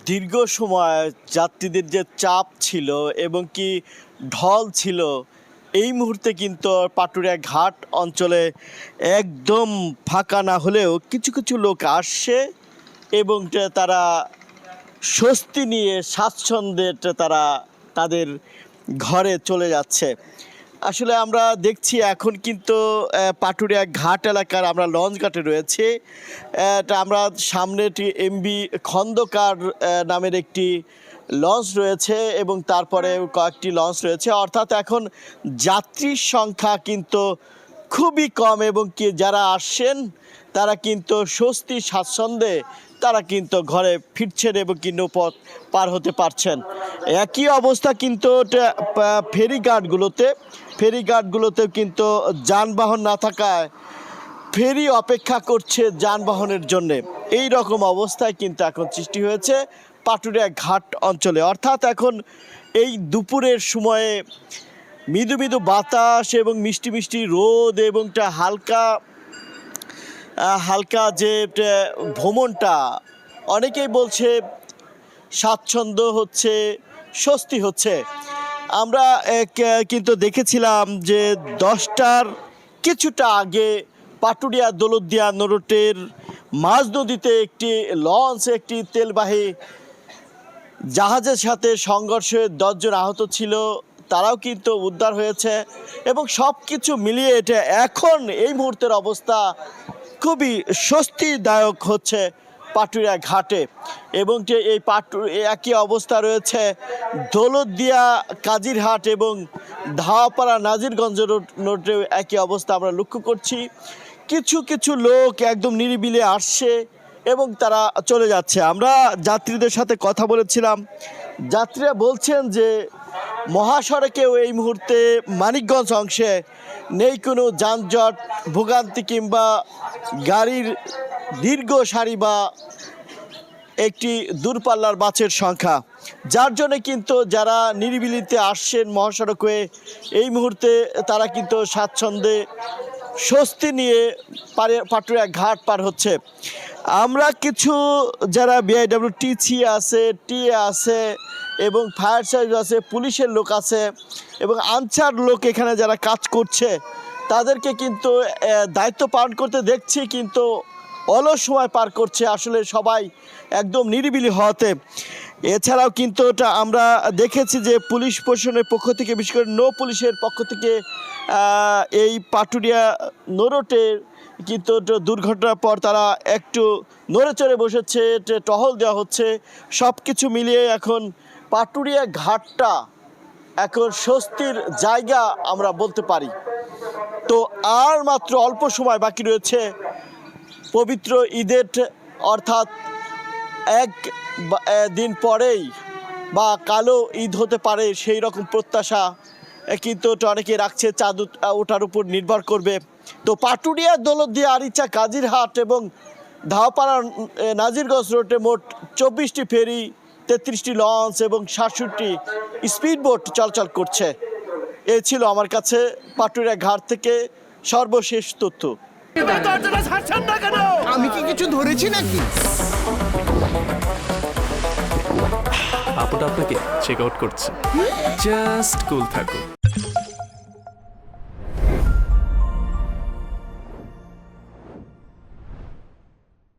দীর্ঘ সময় যাত্রীদের যে চাপ ছিল এবং কি ঢল ছিল, এই মুহূর্তে কিন্তু পাটুরিয়া ঘাট অঞ্চলে একদম ফাঁকা না হলেও কিছু কিছু লোক আসছে এবং তারা স্বস্তি নিয়ে স্বাচ্ছন্দ্যে তারা তাদের ঘরে চলে যাচ্ছে। আসলে আমরা দেখছি এখন কিন্তু পাটুরিয়া ঘাট এলাকার আমরা লঞ্চ ঘাটে রয়েছে। আমরা সামনে একটি এমবি খন্দকার নামের একটি লঞ্চ রয়েছে এবং তারপরে কয়েকটি লঞ্চ রয়েছে, অর্থাৎ এখন যাত্রীর সংখ্যা কিন্তু খুবই কম এবং কি যারা আসছেন তারা কিন্তু স্বস্তি স্বাচ্ছন্দ্যে তারা কিন্তু ঘরে ফিরছেন এবং কি নৌপথ পার হতে পারছেন। একই অবস্থা কিন্তু ফেরিঘাটগুলোতেও কিন্তু যানবাহন না থাকায় ফেরি অপেক্ষা করছে যানবাহনের জন্যে। এই রকম অবস্থায় কিন্তু এখন সৃষ্টি হয়েছে পাটুরিয়া ঘাট অঞ্চলে। অর্থাৎ এখন এই দুপুরের সময়ে মৃদু মৃদু বাতাস এবং মিষ্টি মিষ্টি রোদ এবং হালকা যে ভ্রমণটা, অনেকেই বলছে স্বাচ্ছন্দ্য হচ্ছে, স্বস্তি হচ্ছে। আমরা কিন্তু দেখেছিলাম যে 10টার কিছুটা আগে পাটুরিয়া দৌলতদিয়া নরটের মাঝ নদীতে একটি লঞ্চ একটি তেলবাহী জাহাজের সাথে সংঘর্ষে 10 জন আহত ছিল, তারাও কিন্তু উদ্ধার হয়েছে। এবং সব কিছু মিলিয়ে এটা এখন এই মুহূর্তের অবস্থা খুবই স্বস্তিদায়ক হচ্ছে পাটুরিয়া ঘাটে। এবং যে এই একই অবস্থা রয়েছে দৌলতদিয়া কাজিরহাট এবং ধাওয়াপাড়া নাজিরগঞ্জ রোডেও একই অবস্থা আমরা লক্ষ্য করছি। কিছু কিছু লোক একদম নিরিবিলি আসছে এবং তারা চলে যাচ্ছে। আমরা যাত্রীদের সাথে কথা বলেছিলাম, যাত্রীরা বলছেন যে মহাসড়কেও এই মুহূর্তে মানিকগঞ্জ অংশে নেই কোনো যানজট, ভোগান্তি কিংবা গাড়ির দীর্ঘ সারি বা একটি দূরপাল্লার বাসের সংখ্যা, যার জন্যে কিন্তু যারা নিরিবিলিতে আসছেন মহাসড়ক হয়ে এই মুহূর্তে তারা কিন্তু স্বাচ্ছন্দ্যে স্বস্তি নিয়ে পাটুরিয়া ঘাট পার হচ্ছে। আমরা কিছু যারা বিআইডব্লিউটিসি আছে, টিএ আছে এবং ফায়ার সার্ভিস আছে, পুলিশের লোক আছে এবং আনসার লোক এখানে যারা কাজ করছে তাদেরকে কিন্তু দায়িত্ব পালন করতে দেখছি, কিন্তু অলস সময় পার করছে আসলে সবাই একদম নিরিবিলি হওয়াতে। এছাড়াও কিন্তু আমরা দেখেছি যে পুলিশ প্রশাসনের পক্ষ থেকে, বিশেষ করে নৌ পুলিশের পক্ষ থেকে এই পাটুরিয়া নরটের কিন্তু দুর্ঘটনার পর তারা একটু নড়ে চড়ে বসেছে, টহল দেওয়া হচ্ছে। সব কিছু মিলিয়ে এখন পাটুরিয়া ঘাটটা এখন স্বস্তির জায়গা আমরা বলতে পারি। তো আর মাত্র অল্প সময় বাকি রয়েছে পবিত্র ঈদের, অর্থাৎ এক দিন পরেই বা কালো ঈদ হতে পারে সেই রকম প্রত্যাশা কিন্তু অনেকে রাখছে। চাঁদ ওঠার উপর নির্ভর করবে। তো পাটুরিয়া দৌলতদিয়া আরিচা কাজিরহাট এবং ধাওয়াপাড়া নাজিরগঞ্জ রোডে মোট 24টি ফেরি, 33টি লঞ্চ এবং 67টি স্পিডবোট চলাচল করছে। এ ছিল আমার কাছে পাটুরিয়া ঘাট থেকে সর্বশেষ তথ্য। আমি কি কিছু ধরেছি নাকি? আপুটা আপনাকে চেক আউট করছে, জাস্ট কুল থাকুন।